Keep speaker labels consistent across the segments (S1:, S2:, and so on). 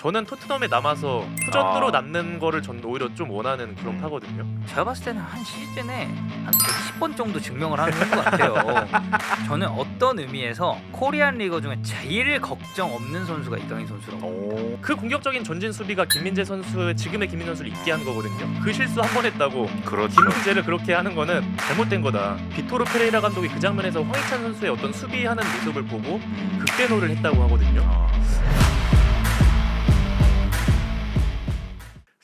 S1: 저는 토트넘에 남아서 후전으로 남는 거를 전 오히려 좀 원하는 그런 파거든요.
S2: 제가 봤을 때는 한 시즌에 한 110번 정도 증명을 하는 것 같아요. 저는 어떤 의미에서 코리안 리거 중에 제일 걱정 없는 선수가 이강인 선수라고.
S1: 그 공격적인 전진 수비가 김민재 선수의 지금의 김민재 선수를 있게 한 거거든요. 그 실수 한 번 했다고
S3: 그렇죠.
S1: 김민재를 그렇게 하는 거는 잘못된 거다. 비토르 페레이라 감독이 그 장면에서 황희찬 선수의 어떤 수비하는 모습을 보고 극대노를 했다고 하거든요.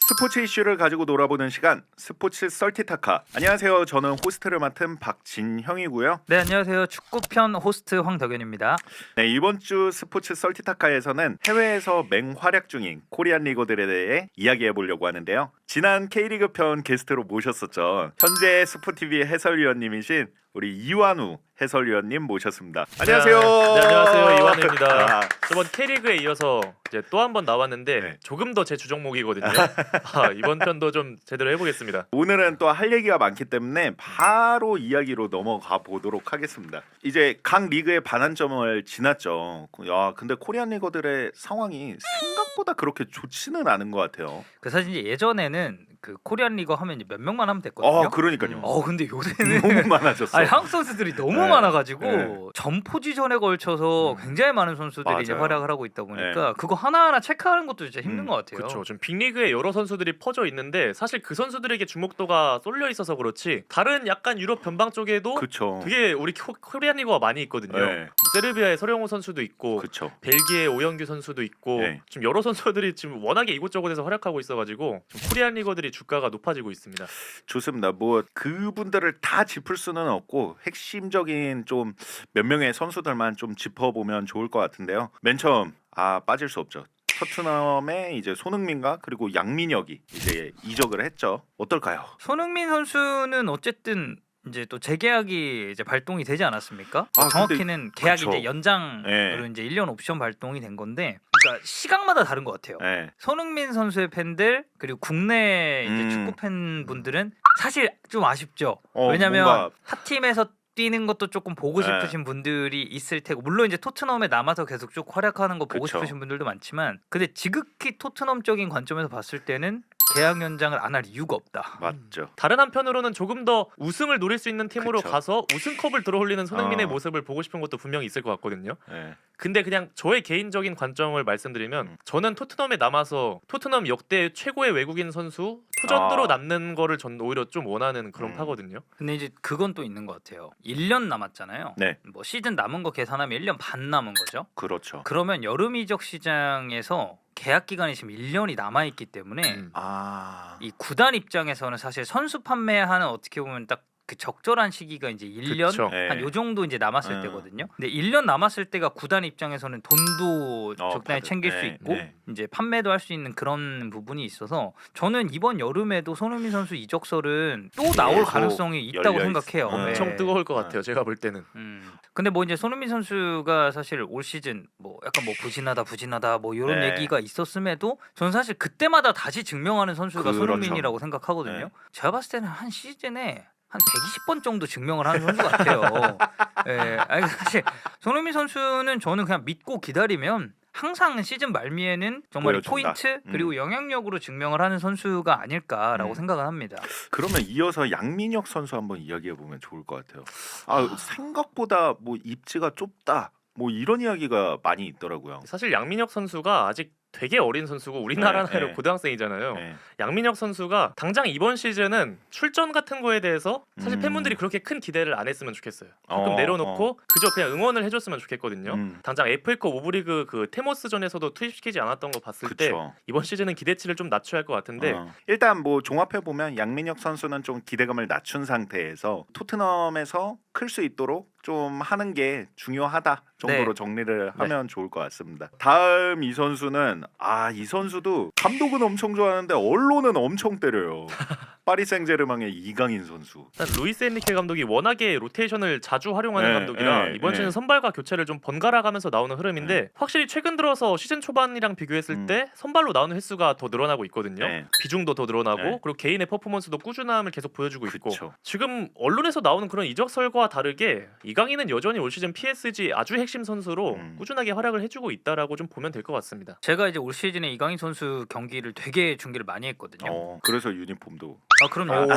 S3: 스포츠 이슈를 가지고 놀아보는 시간, 스포츠 썰티타카. 안녕하세요. 저는 호스트를 맡은 박진형이고요.
S2: 네, 안녕하세요. 축구편 호스트 황덕현입니다.
S3: 네, 이번 주 스포츠 썰티타카에서는 해외에서 맹활약 중인 코리안 리거들에 대해 이야기해 보려고 하는데요. 지난 K리그 편 게스트로 모셨었죠. 현재 스포티비 해설위원님이신 우리 이완우 해설위원님 모셨습니다. 안녕하세요.
S1: 네, 안녕하세요. 이완우입니다.
S3: 아.
S1: 저번 K리그에 이어서 이제 또 한 번 나왔는데
S3: 네.
S1: 조금 더 제 주종목이거든요. 이번 편도 좀 제대로 해보겠습니다.
S3: 오늘은 또 할 얘기가 많기 때문에 바로 이야기로 넘어가 보도록 하겠습니다. 이제 각 리그의 반환점을 지났죠. 야, 근데 코리안 리거들의 상황이 생각보다 그렇게 좋지는 않은 것 같아요.
S2: 그 사실 이제 예전에는 그 코리안 리거 하면 이제 몇 명만 하면 됐거든요.
S3: 그러니까요.
S2: 근데 요새는
S3: 너무 많아졌어.
S2: 아니, 한국 선수들이 너무
S3: 네.
S2: 많아가지고
S3: 네.
S2: 전 포지션에 걸쳐서 굉장히 많은 선수들이 이제
S3: 맞아요.
S2: 활약을 하고 있다 보니까 그거 하나하나 체크하는 것도 진짜 힘든 것 같아요.
S1: 그렇죠. 좀 빅리그에 여러 선수들이 퍼져 있는데 사실 그 선수들에게 주목도가 쏠려 있어서 그렇지 다른 약간 유럽 변방 쪽에도
S3: 그렇죠.
S1: 되게 우리 코리안 리거가 많이 있거든요.
S3: 네.
S1: 세르비아의 서령호 선수도 있고
S3: 그렇죠.
S1: 벨기에 오영규 선수도 있고
S3: 네.
S1: 좀 여러 선수들이 지금 워낙에 이곳저곳에서 활약하고 있어가지고 좀 코리안 리거들이 주가가 높아지고 있습니다.
S3: 좋습니다. 뭐 그분들을 다 짚을 수는 없고 핵심적인 좀 몇 명의 선수들만 좀 짚어보면 좋을 것 같은데요. 맨 처음 빠질 수 없죠. 토트넘의 이제 손흥민과 그리고 양민혁이 이제 이적을 했죠. 어떨까요?
S2: 손흥민 선수는 어쨌든 이제 또 재계약이 이제 발동이 되지 않았습니까?
S3: 아,
S2: 정확히는 계약이
S3: 그쵸.
S2: 이제 연장으로
S3: 네.
S2: 이제 1년 옵션 발동이 된 건데, 그러니까 시각마다 다른 것 같아요.
S3: 네.
S2: 손흥민 선수의 팬들 그리고 국내 이제 축구 팬분들은 사실 좀 아쉽죠. 왜냐면
S3: 뭔가
S2: 탑팀에서 뛰는 것도 조금 보고 싶으신 분들이 있을 테고, 물론 이제 토트넘에 남아서 계속 쭉 활약하는 거 보고
S3: 그쵸.
S2: 싶으신 분들도 많지만, 근데 지극히 토트넘적인 관점에서 봤을 때는 계약 연장을 안 할 이유가 없다.
S3: 맞죠.
S1: 다른 한편으로는 조금 더 우승을 노릴 수 있는 팀으로
S3: 그쵸.
S1: 가서 우승컵을 들어올리는 손흥민의
S3: 어.
S1: 모습을 보고 싶은 것도 분명히 있을 것 같거든요.
S3: 네.
S1: 근데 그냥 저의 개인적인 관점을 말씀드리면 저는 토트넘에 남아서 토트넘 역대 최고의 외국인 선수 후전으로 남는 거를 전 오히려 좀 원하는 그런 파거든요.
S2: 근데 이제 그건 또 있는 것 같아요. 1년 남았잖아요.
S3: 네.
S2: 뭐 시즌 남은 거 계산하면 1년 반 남은 거죠.
S3: 그렇죠.
S2: 그러면 여름 이적 시장에서 계약 기간이 지금 1년이 남아 있기 때문에 이 구단 입장에서는 사실 선수 판매하는 어떻게 보면 딱 그 적절한 시기가 이제 1년
S1: 그쵸.
S3: 네.
S2: 한 요 정도 이제 남았을 때거든요. 근데 1년 남았을 때가 구단 입장에서는 돈도 적당히 챙길 수 있고 이제 판매도 할 수 있는 그런 부분이 있어서 저는 이번 여름에도 손흥민 선수 이적설은 또 나올 가능성이 있다고
S3: 열려
S2: 생각해요.
S3: 있어.
S1: 엄청
S2: 네.
S1: 뜨거울 것 같아요. 제가 볼 때는.
S2: 근데 뭐 이제 손흥민 선수가 사실 올 시즌 뭐 약간 뭐 부진하다 뭐 이런
S3: 네.
S2: 얘기가 있었음에도 저는 사실 그때마다 다시 증명하는 선수가
S3: 그렇죠.
S2: 손흥민이라고 생각하거든요.
S3: 네.
S2: 제가 봤을 때는 한 시즌에 한 120번 정도 증명을 하는 선수 같아요. 예, 아니 사실 손흥민 선수는 저는 그냥 믿고 기다리면 항상 시즌 말미에는 정말
S3: 보여준다.
S2: 포인트 그리고 영향력으로 증명을 하는 선수가 아닐까라고 생각을 합니다.
S3: 그러면 이어서 양민혁 선수 한번 이야기해 보면 좋을 것 같아요. 생각보다 뭐 입지가 좁다. 뭐 이런 이야기가 많이 있더라고요.
S1: 사실 양민혁 선수가 아직 되게 어린 선수고 우리나라 나이로
S3: 네.
S1: 고등학생이잖아요.
S3: 네.
S1: 양민혁 선수가 당장 이번 시즌은 출전 같은 거에 대해서 사실 팬분들이 그렇게 큰 기대를 안 했으면 좋겠어요. 조금 내려놓고 그저 그냥 응원을 해줬으면 좋겠거든요. 당장 FA컵 오브리그 그 테모스전에서도 투입시키지 않았던 거 봤을 때
S3: 그쵸.
S1: 이번 시즌은 기대치를 좀 낮춰야 할 것 같은데
S3: 일단 뭐 종합해 보면 양민혁 선수는 좀 기대감을 낮춘 상태에서 토트넘에서 클 수 있도록 좀 하는 게 중요하다 정도로
S2: 네.
S3: 정리를 하면 좋을 것 같습니다. 다음 이 선수는 이 선수도 감독은 엄청 좋아하는데 언론은 엄청 때려요. 파리 생제르맹의 이강인 선수.
S1: 일단 루이스 엔리케 감독이 워낙에 로테이션을 자주 활용하는 감독이라 이번 시즌 선발과 교체를 좀 번갈아 가면서 나오는 흐름인데 확실히 최근 들어서 시즌 초반이랑 비교했을 때 선발로 나오는 횟수가 더 늘어나고 있거든요. 비중도 더 늘어나고 그리고 개인의 퍼포먼스도 꾸준함을 계속 보여주고 있고 지금 언론에서 나오는 그런 이적설과 다르게 이강인은 여전히 올 시즌 PSG 아주 핵심 선수로 꾸준하게 활약을 해주고 있다라고 좀 보면 될 것 같습니다.
S2: 제가 이제 올 시즌에 이강인 선수 경기를 되게 중계를 많이 했거든요.
S3: 그래서 유니폼도.
S2: 그럼요.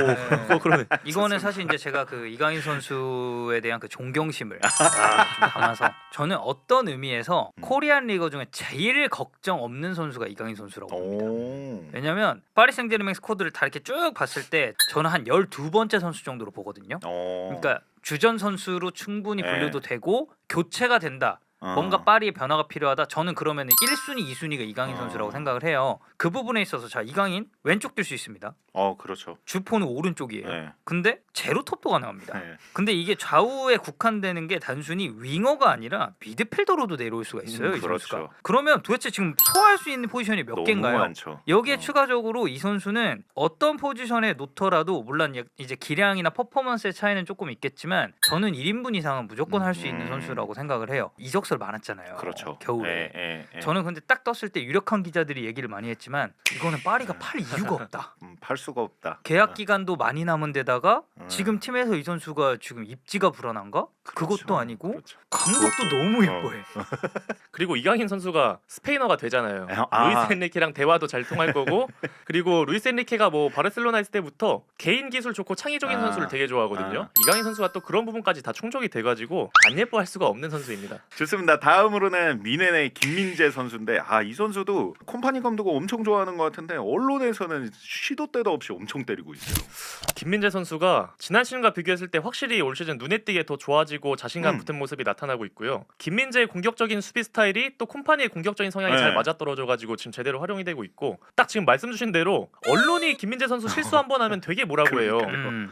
S1: 그러네.
S2: 이거는 사실 이제 제가 그 이강인 선수에 대한 그 존경심을 좀 담아서 저는 어떤 의미에서 코리안 리거 중에 제일 걱정 없는 선수가 이강인 선수라고 봅니다. 왜냐면 파리 생제르맹 스쿼드를 다 이렇게 쭉 봤을 때 저는 한 12번째 선수 정도로 보거든요. 그러니까 주전 선수로 충분히 분류도 되고 교체가 된다. 뭔가 파리의 변화가 필요하다. 저는 그러면 1순위, 2순위가 이강인 선수라고 생각을 해요. 그 부분에 있어서 자 이강인 왼쪽 뛸 수 있습니다.
S3: 그렇죠.
S2: 주포는 오른쪽이에요. 근데 제로 톱도 가능합니다. 근데 이게 좌우에 국한되는 게 단순히 윙어가 아니라 미드필더로도 내려올 수가 있어요. 이 선수가. 그러면 도대체 지금 소화할 수 있는 포지션이 몇 개인가요?
S3: 많죠.
S2: 여기에 추가적으로 이 선수는 어떤 포지션에 놓더라도 물론 이제 기량이나 퍼포먼스의 차이는 조금 있겠지만 저는 1인분 이상은 무조건 할 수 있는 선수라고 생각을 해요. 이적설 많았잖아요.
S3: 그렇죠.
S2: 겨울에. 저는 근데 딱 떴을 때 유력한 기자들이 얘기를 많이 했지만 이거는 파리가 팔 이유가 없다.
S3: 팔 수가 없다.
S2: 계약 기간도 많이 남은 데다가 지금 팀에서 이 선수가 지금 입지가 불안한가? 그것도 아니고 감독도 너무 예뻐해.
S1: 그리고 이강인 선수가 스페인어가 되잖아요. 루이스 엔리케랑 대화도 잘 통할 거고 그리고 루이스 엔리케가 뭐 바르셀로나 있을 때부터 개인 기술 좋고 창의적인 선수를 되게 좋아하거든요. 이강인 선수가 또 그런 부분까지 다 충족이 돼가지고 안 예뻐할 수가 없는 선수입니다.
S3: 좋습니다. 다음으로는 미넨의 김민재 선수인데 이 선수도 콤파니 감독을 엄청 좋아하는 것 같은데 언론에서는 시도 때도 없이 엄청 때리고 있어요.
S1: 김민재 선수가 지난 시즌과 비교했을 때 확실히 올 시즌 눈에 띄게 더 좋아지고 자신감 붙은 모습이 나타나고 있고요. 김민재의 공격적인 수비 스타일이 또 콤파니의 공격적인 성향이 잘 맞아떨어져가지고 지금 제대로 활용이 되고 있고 딱 지금 말씀 주신 대로 언론이 김민재 선수 실수 한 번 하면 되게 뭐라고 해요.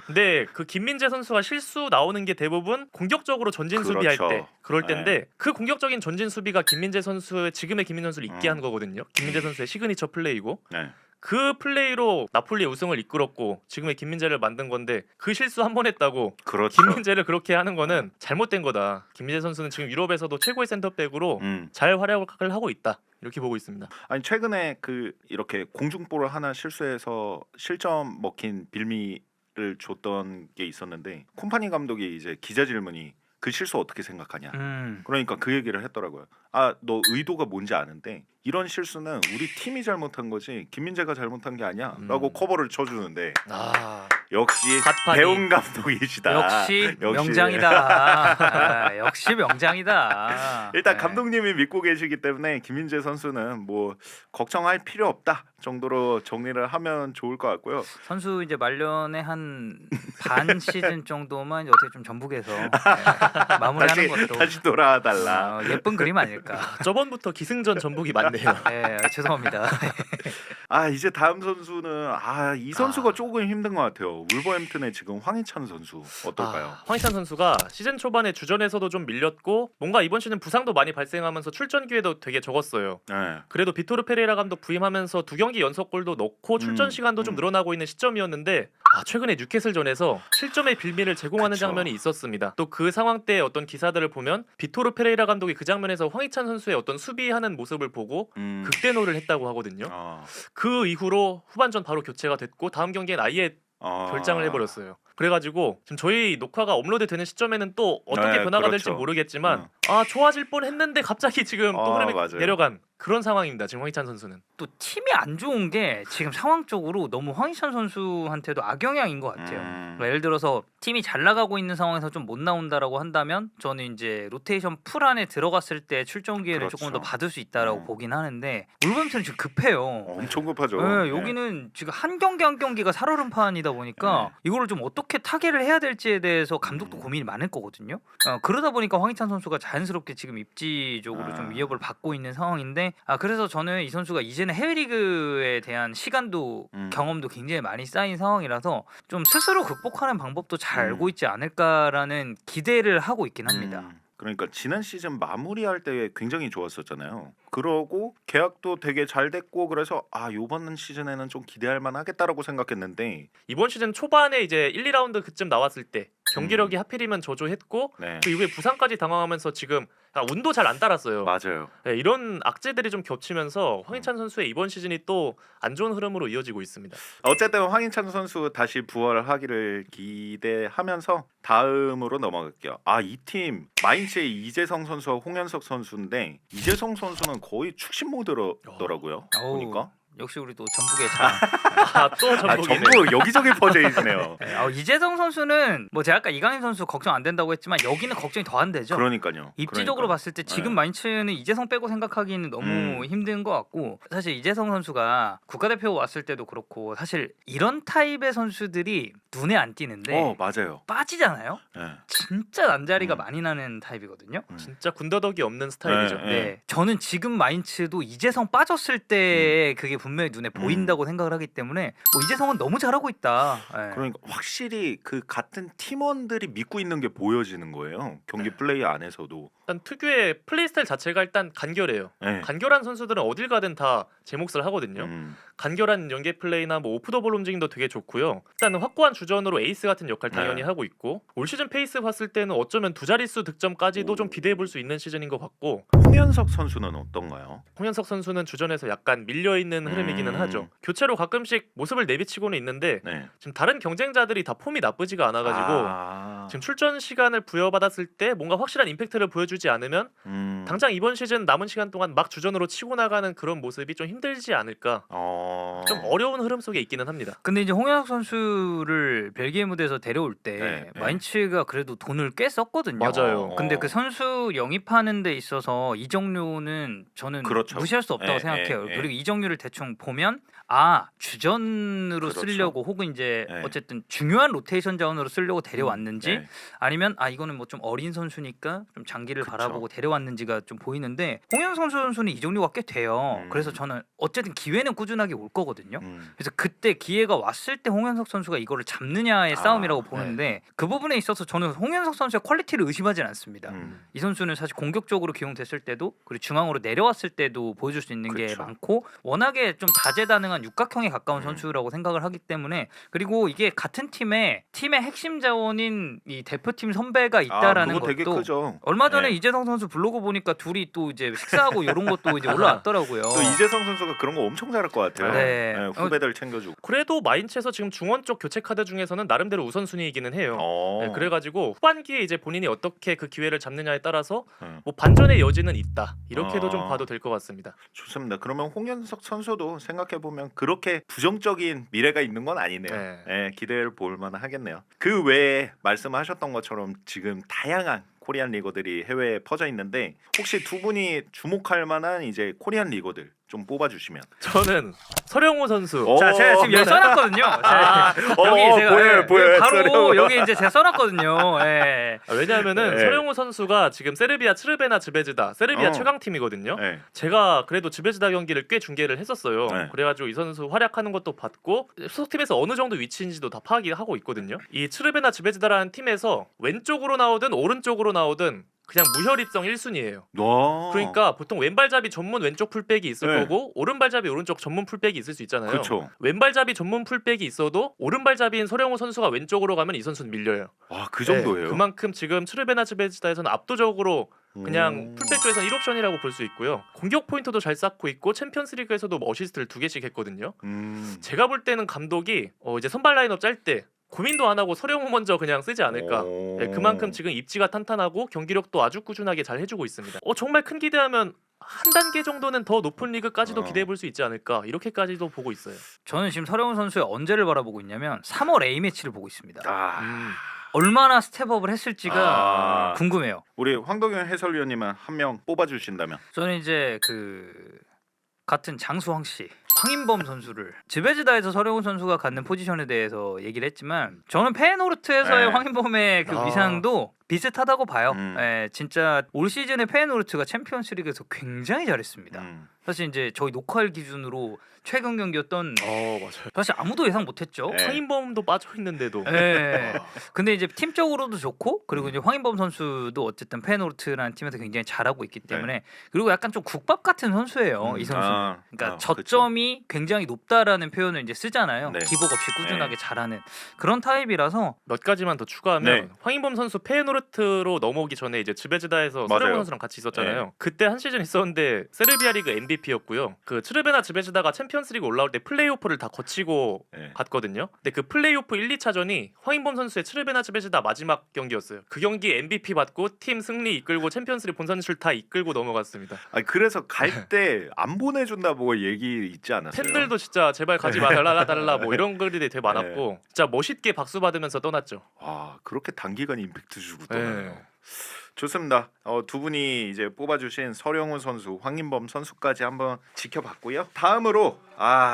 S1: 근데 그 김민재 선수가 실수 나오는 게 대부분 공격적으로 전진 수비할 때 그럴 때인데 그 공격적인 전진 수비가 김민재 선수의 지금의 김민재 선수를 있게 한 거거든요. 김민재 선수의 시그니처 플레이고 그 플레이로 나폴리의 우승을 이끌었고 지금의 김민재를 만든 건데 그 실수 한 번 했다고 김민재를 그렇게 하는 거는 잘못된 거다. 김민재 선수는 지금 유럽에서도 최고의 센터백으로 잘 활약을 하고 있다. 이렇게 보고 있습니다.
S3: 아니 최근에 이렇게 공중볼을 하나 실수해서 실점 먹힌 빌미를 줬던 게 있었는데 콤파니 감독이 이제 기자 질문이 그 실수 어떻게 생각하냐. 그러니까 그 얘기를 했더라고요. 너 의도가 뭔지 아는데 이런 실수는 우리 팀이 잘못한 거지 김민재가 잘못한 게 아니야 라고 커버를 쳐주는데 역시 배운 감독이시다.
S2: 역시 명장이다. 역시 명장이다.
S3: 일단 감독님이 믿고 계시기 때문에 김민재 선수는 뭐 걱정할 필요 없다 정도로 정리를 하면 좋을 것 같고요.
S2: 선수 이제 말년에 한 반 시즌 정도만 어떻게 좀 전북에서 마무리하는 것도
S3: 다시 돌아와 달라.
S2: 예쁜 그림 아닐까.
S1: 저번부터 기승전 전북이 많네요.
S2: 네, 죄송합니다.
S3: 이제 다음 선수는 이 선수가 조금 힘든 것 같아요. 울버햄튼의 지금 황희찬 선수 어떨까요?
S1: 황희찬 선수가 시즌 초반에 주전에서도 좀 밀렸고 뭔가 이번 시즌 부상도 많이 발생하면서 출전 기회도 되게 적었어요. 그래도 비토르 페레이라 감독 부임하면서 2경기 연속골도 넣고 출전 시간도 좀 늘어나고 있는 시점이었는데 최근에 뉴캐슬전에서 실점의 빌미를 제공하는 장면이 있었습니다. 또 그 상황 때 어떤 기사들을 보면 비토르 페레이라 감독이 그 장면에서 황희찬 선수의 어떤 수비하는 모습을 보고 극대노를 했다고 하거든요. 그 이후로 후반전 바로 교체가 됐고 다음 경기엔 아예 결장을 해버렸어요. 그래가지고 지금 저희 녹화가 업로드 되는 시점에는 또 어떻게 변화가 될지 모르겠지만 좋아질 뻔했는데 갑자기 지금 또 흐름이 내려간 그런 상황입니다. 지금 황희찬 선수는
S2: 또 팀이 안 좋은 게 지금 상황적으로 너무 황희찬 선수한테도 악영향인 것 같아요. 그러니까 예를 들어서 팀이 잘 나가고 있는 상황에서 좀 못 나온다라고 한다면 저는 이제 로테이션 풀 안에 들어갔을 때 출전 기회를 조금 더 받을 수 있다라고 보긴 하는데 울버햄튼은 지금 급해요.
S3: 엄청 급하죠.
S2: 여기는 지금 한 경기 한 경기가 살얼음판이다 보니까 이거를 좀 어떻게 타개를 해야 될지에 대해서 감독도 고민이 많을 거거든요. 그러다 보니까 황희찬 선수가 자연스럽게 지금 입지적으로 좀 위협을 받고 있는 상황인데 그래서 저는 이 선수가 이제는 해외 리그에 대한 시간도 경험도 굉장히 많이 쌓인 상황이라서 좀 스스로 극복하는 방법도 잘 알고 있지 않을까라는 기대를 하고 있긴 합니다.
S3: 그러니까 지난 시즌 마무리할 때 굉장히 좋았었잖아요. 그러고 계약도 되게 잘 됐고 그래서 이번 시즌에는 좀 기대할 만하겠다라고 생각했는데
S1: 이번 시즌 초반에 이제 1, 2라운드 그쯤 나왔을 때 경기력이 하필이면 저조했고
S3: 네.
S1: 그 이후에 부상까지 당황하면서 지금 운도 잘 안 따랐어요.
S3: 맞아요.
S1: 네, 이런 악재들이 좀 겹치면서 황희찬 선수의 이번 시즌이 또 안 좋은 흐름으로 이어지고 있습니다.
S3: 어쨌든 황희찬 선수 다시 부활하기를 기대하면서 다음으로 넘어갈게요. 이 팀 마인츠의 이재성 선수와 홍현석 선수인데 이재성 선수는 거의 축신 모드더라고요.
S2: 어우.
S3: 보니까.
S2: 역시 우리 또 전북의 자.
S1: 또 전북이네.
S3: 전부 여기저기 퍼져 있네요.
S2: 네, 이재성 선수는 뭐 제가 아까 이강인 선수 걱정 안 된다고 했지만 여기는 걱정이 더 안 되죠.
S3: 그러니까요.
S2: 입지적으로 봤을 때 지금
S3: 네.
S2: 마인츠는 이재성 빼고 생각하기는 너무 힘든 것 같고 사실 이재성 선수가 국가대표 왔을 때도 그렇고 사실 이런 타입의 선수들이 눈에 안 띄는데
S3: 맞아요.
S2: 빠지잖아요.
S3: 네.
S2: 진짜 난자리가 많이 나는 타입이거든요.
S1: 진짜 군더더기 없는 스타일이죠.
S3: 네.
S2: 네, 저는 지금 마인츠도 이재성 빠졌을 때 그게 분명히 눈에 보인다고 생각을 하기 때문에 뭐 이재성은 너무 잘하고 있다. 네.
S3: 그러니까 확실히 그 같은 팀원들이 믿고 있는 게 보여지는 거예요. 경기 플레이 안에서도.
S1: 일단 특유의 플레이 스타일 자체가 일단 간결해요.
S3: 네.
S1: 간결한 선수들은 어딜 가든 다 제 몫을 하거든요. 간결한 연계 플레이나 뭐 오프 더 볼 움직임도 되게 좋고요. 일단 확고한 주전으로 에이스 같은 역할 당연히
S3: 네.
S1: 하고 있고 올 시즌 페이스 봤을 때는 어쩌면 두 자릿수 득점까지도 좀 기대해 볼 수 있는 시즌인 것 같고
S3: 홍현석 선수는 어떤가요?
S1: 홍현석 선수는 주전에서 약간 밀려 있는 흐름이기는 하죠. 교체로 가끔씩 모습을 내비치고는 있는데
S3: 네.
S1: 지금 다른 경쟁자들이 다 폼이 나쁘지가 않아가지고 지금 출전 시간을 부여받았을 때 뭔가 확실한 임팩트를 보여주지 않으면 당장 이번 시즌 남은 시간 동안 막 주전으로 치고 나가는 그런 모습이 좀 힘들지 않을까. 좀 어려운 흐름 속에 있기는 합니다.
S2: 근데 이제 홍현석 선수를 벨기에 무대에서 데려올 때
S3: 네.
S2: 마인츠가 그래도 돈을 꽤 썼거든요.
S1: 맞아요.
S2: 근데 그 선수 영입하는 데 있어서 이정료는 저는
S3: 그렇죠.
S2: 무시할 수 없다고
S3: 예,
S2: 생각해요.
S3: 예, 예.
S2: 그리고 이정료를 대충 보면 주전으로
S3: 그렇죠.
S2: 쓰려고 혹은 이제
S3: 예.
S2: 어쨌든 중요한 로테이션 자원으로 쓰려고 데려왔는지
S3: 네.
S2: 아니면 이거는 뭐 좀 어린 선수니까 좀 장기를
S3: 그쵸.
S2: 바라보고 데려왔는지가 좀 보이는데 홍현석 선수는 이정료가 꽤 돼요. 그래서 저는 어쨌든 기회는 꾸준하게 올 거거든요. 그래서 그때 기회가 왔을 때 홍현석 선수가 이거를 잡느냐의 싸움이라고 보는데 그 부분에 있어서 저는 홍현석 선수의 퀄리티를 의심하진 않습니다. 이 선수는 사실 공격적으로 기용됐을 때도 그리고 중앙으로 내려왔을 때도 보여줄 수 있는 게
S3: 그쵸.
S2: 많고 워낙에 좀 다재다능한 육각형에 가까운 선수라고 생각을 하기 때문에 그리고 이게 같은 팀의 핵심 자원인 이 대표팀 선배가 있다라는
S3: 그거 되게
S2: 것도
S3: 크죠.
S2: 얼마 전에
S3: 네.
S2: 이재성 선수 블로그 보니까 둘이 또 이제 식사하고 이런 것도 이제 올라왔더라고요.
S3: 또 이재성 선수가 그런 거 엄청 잘할 것 같아요.
S2: 네.
S3: 후배들 챙겨주고.
S1: 그래도 마인츠에서 지금 중원 쪽 교체 카드 중에서는 나름대로 우선순위이기는 해요. 네,
S3: 네,
S1: 그래가지고 후반기에 이제 본인이 어떻게 그 기회를 잡느냐에 따라서 뭐 반전의 여지는 있다. 이렇게도 좀 봐도 될 것 같습니다.
S3: 좋습니다. 그러면 홍현석 선수도 생각해 보면 그렇게 부정적인 미래가 있는 건 아니네요.
S1: 네.
S3: 네, 기대를 볼 만하겠네요. 그 외에 말씀하셨던 것처럼 지금 다양한 코리안 리거들이 해외에 퍼져 있는데 혹시 두 분이 주목할 만한 이제 코리안 리거들 좀 뽑아주시면.
S1: 저는 서령우 선수.
S3: 오,
S2: 자, 제가 지금 여기 써놨거든요. 여기 제가
S3: 보여요.
S2: 바로
S3: 서령우.
S2: 여기 이제 제가 써놨거든요. 예.
S1: 왜냐하면은
S3: 네.
S1: 서령우 선수가 지금 세르비아 츠르베나 즈베즈다. 세르비아 최강 팀이거든요.
S3: 네.
S1: 제가 그래도 즈베즈다 경기를 꽤 중계를 했었어요.
S3: 네.
S1: 그래가지고 이 선수 활약하는 것도 봤고 소속팀에서 어느 정도 위치인지도 다 파악이 하고 있거든요. 이 츠르베나 즈베즈다라는 팀에서 왼쪽으로 나오든 오른쪽으로 나오든 그냥 무혈입성 1순위예요. 그러니까 보통 왼발잡이 전문 왼쪽 풀백이 있을
S3: 네.
S1: 거고 오른발잡이 오른쪽 전문 풀백이 있을 수 있잖아요.
S3: 그렇죠.
S1: 왼발잡이 전문 풀백이 있어도 오른발잡이인 서령우 선수가 왼쪽으로 가면 이 선수는 밀려요.
S3: 와, 그 정도예요.
S1: 네, 그만큼 지금 츠르베나 즈베즈다에서는 압도적으로 그냥 풀백 쪽에서는 1옵션이라고 볼 수 있고요. 공격 포인트도 잘 쌓고 있고 챔피언스리그에서도 뭐 어시스트를 2개씩 했거든요. 제가 볼 때는 감독이 이제 선발 라인업 짤 때 고민도 안 하고 서령우 먼저 그냥 쓰지 않을까. 네, 그만큼 지금 입지가 탄탄하고 경기력도 아주 꾸준하게 잘 해주고 있습니다. 정말 큰 기대하면 한 단계 정도는 더 높은 리그까지도 기대해 볼 수 있지 않을까. 이렇게까지도 보고 있어요.
S2: 저는 지금 서령우 선수의 언제를 바라보고 있냐면 3월 A 매치를 보고 있습니다. 얼마나 스텝업을 했을지가 궁금해요.
S3: 우리 황동현 해설위원님은 한 명 뽑아주신다면.
S2: 저는 이제 그 같은 장수황 씨, 황인범 선수를 즈베즈다에서 서령우 선수가 갖는 포지션에 대해서 얘기를 했지만 저는 페노르트에서의
S3: 네.
S2: 황인범의 그 위상도 비슷하다고 봐요. 예, 진짜 올 시즌에 페이노르트가 챔피언스리그에서 굉장히 잘했습니다. 사실 이제 저희 녹화일 기준으로 최근 경기였던
S1: 맞아요.
S2: 사실 아무도 예상 못했죠.
S3: 네.
S1: 황인범도 빠져 있는데도
S2: 예. 근데 이제 팀적으로도 좋고 그리고 이제 황인범 선수도 어쨌든 페노르트라는 팀에서 굉장히 잘하고 있기 때문에 그리고 약간 좀 국밥 같은 선수예요. 이 선수는. 그러니까 저점이 굉장히 높다라는 표현을 이제 쓰잖아요.
S3: 네.
S2: 기복 없이 꾸준하게 잘하는 그런 타입이라서
S1: 몇 가지만 더 추가하면 황인범 선수 페노르트로 넘어오기 전에 이제 즈베즈다에서 서령원 선수랑 같이 있었잖아요. 그때 한 시즌 있었는데 세르비아 리그 MVP였고요. 그 츠르베나 즈베즈다가 챔피언스리그 올라올 때 플레이오프를 다 거치고 갔거든요. 근데 그 플레이오프 1, 2차전이 황인범 선수의 츠르베나 즈베즈다 마지막 경기였어요. 그 경기 MVP 받고 팀 승리 이끌고 챔피언스리그 본선 진출 다 이끌고 넘어갔습니다.
S3: 아니 그래서 갈 때 안 보내준다고 얘기 있지 않았어요?
S1: 팬들도 진짜 제발 가지 말라 뭐 이런 글이 되게 많았고 진짜 멋있게 박수 받으면서 떠났죠.
S3: 와 그렇게 단기간 임팩트 주고 떠나요. 좋습니다. 두 분이 이제 뽑아주신 서령우 선수, 황인범 선수까지 한번 지켜봤고요. 다음으로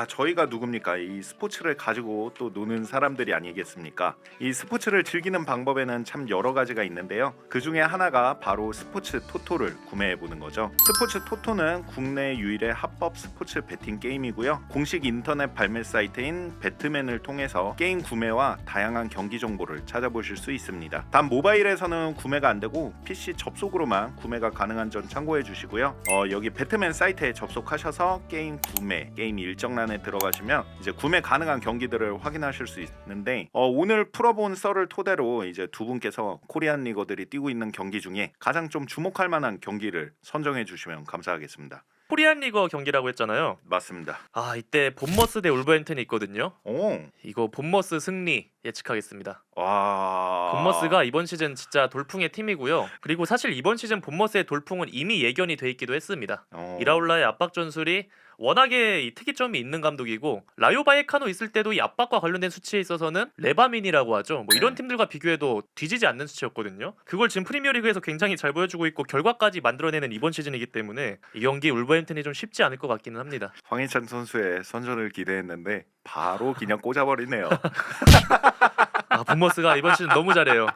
S3: 저희가 누굽니까? 이 스포츠를 가지고 또 노는 사람들이 아니겠습니까? 이 스포츠를 즐기는 방법에는 참 여러 가지가 있는데요. 그 중에 하나가 바로 스포츠 토토를 구매해 보는 거죠. 스포츠 토토는 국내 유일의 합법 스포츠 베팅 게임이고요. 공식 인터넷 발매 사이트인 배트맨을 통해서 게임 구매와 다양한 경기 정보를 찾아보실 수 있습니다. 단 모바일에서는 구매가 안 되고 PC 접속으로만 구매가 가능한 점 참고해 주시고요. 여기 배트맨 사이트에 접속하셔서 게임 구매, 게임 일정란에 들어가시면 이제 구매 가능한 경기들을 확인하실 수 있는데 오늘 풀어본 썰을 토대로 이제 두 분께서 코리안 리거들이 뛰고 있는 경기 중에 가장 좀 주목할 만한 경기를 선정해 주시면 감사하겠습니다.
S1: 코리안 리거 경기라고 했잖아요.
S3: 맞습니다.
S1: 이때 본머스 대 울버햄튼이 있거든요.
S3: 오.
S1: 이거 본머스 승리 예측하겠습니다.
S3: 와.
S1: 본머스가 이번 시즌 진짜 돌풍의 팀이고요. 그리고 사실 이번 시즌 본머스의 돌풍은 이미 예견이 돼 있기도 했습니다. 이라올라의 압박 전술이 워낙에 이 특이점이 있는 감독이고 라요 바이에카노 있을 때도 이 압박과 관련된 수치에 있어서는 레바민이라고 하죠. 뭐 이런 팀들과 비교해도 뒤지지 않는 수치였거든요. 그걸 지금 프리미어리그에서 굉장히 잘 보여주고 있고 결과까지 만들어내는 이번 시즌이기 때문에 이 경기 울버햄튼이 좀 쉽지 않을 것 같기는 합니다.
S3: 황희찬 선수의 선전을 기대했는데 바로 그냥 꽂아버리네요.
S1: 본머스가 이번 시즌 너무 잘해요.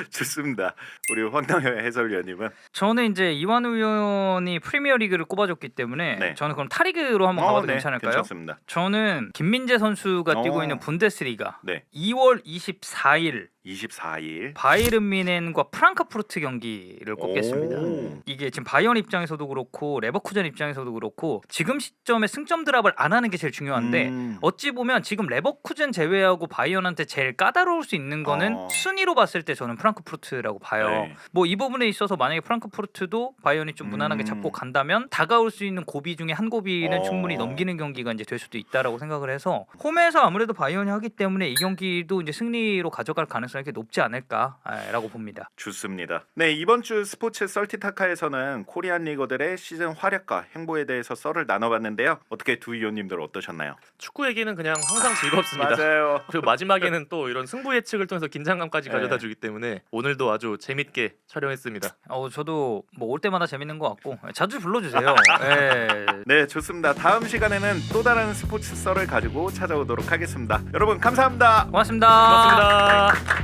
S3: 좋습니다. 우리 황당현 해설위원님은
S2: 저는 이제 이완우 위원이 프리미어리그를 꼽아줬기 때문에 저는 그럼 타리그로 한번 가봐도 괜찮을까요?
S3: 괜찮습니다.
S2: 저는 김민재 선수가 뛰고 있는 분데스리가 2월 24일
S3: 24일
S2: 바이에른 뮌헨과 프랑크푸르트 경기를 꼽겠습니다. 이게 지금 바이에른 입장에서도 그렇고 레버쿠젠 입장에서도 그렇고 지금 시점에 승점 드랍을 안 하는 게 제일 중요한데 어찌 보면 지금 레버쿠젠 제외하고 바이에른한테 제일 까다로울 수 있는 거는 순위로 봤을 때 저는 프랑크푸르트라고 봐요. 뭐 이 부분에 있어서 만약에 프랑크푸르트도 바이에른이 좀 무난하게 잡고 간다면 다가올 수 있는 고비 중에 한 고비는 충분히 넘기는 경기가 이제 될 수도 있다라고 생각을 해서 홈에서 아무래도 바이에른이 하기 때문에 이 경기도 이제 승리로 가져갈 가능성이 이렇게 높지 않을까라고 봅니다.
S3: 좋습니다. 네, 이번 주 스포츠 썰티타카에서는 코리안 리거들의 시즌 활약과 행보에 대해서 썰을 나눠봤는데요. 어떻게 두 위원님들 어떠셨나요?
S1: 축구 얘기는 그냥 항상 즐겁습니다.
S3: 맞아요.
S1: 그리고 마지막에는 또 이런 승부 예측을 통해서 긴장감까지 가져다주기 때문에 오늘도 아주 재밌게 촬영했습니다.
S2: 저도 뭐 올 때마다 재밌는 것 같고 자주 불러주세요.
S3: 네, 좋습니다. 다음 시간에는 또 다른 스포츠 썰을 가지고 찾아오도록 하겠습니다. 여러분 감사합니다.
S2: 고맙습니다.
S1: 고맙습니다.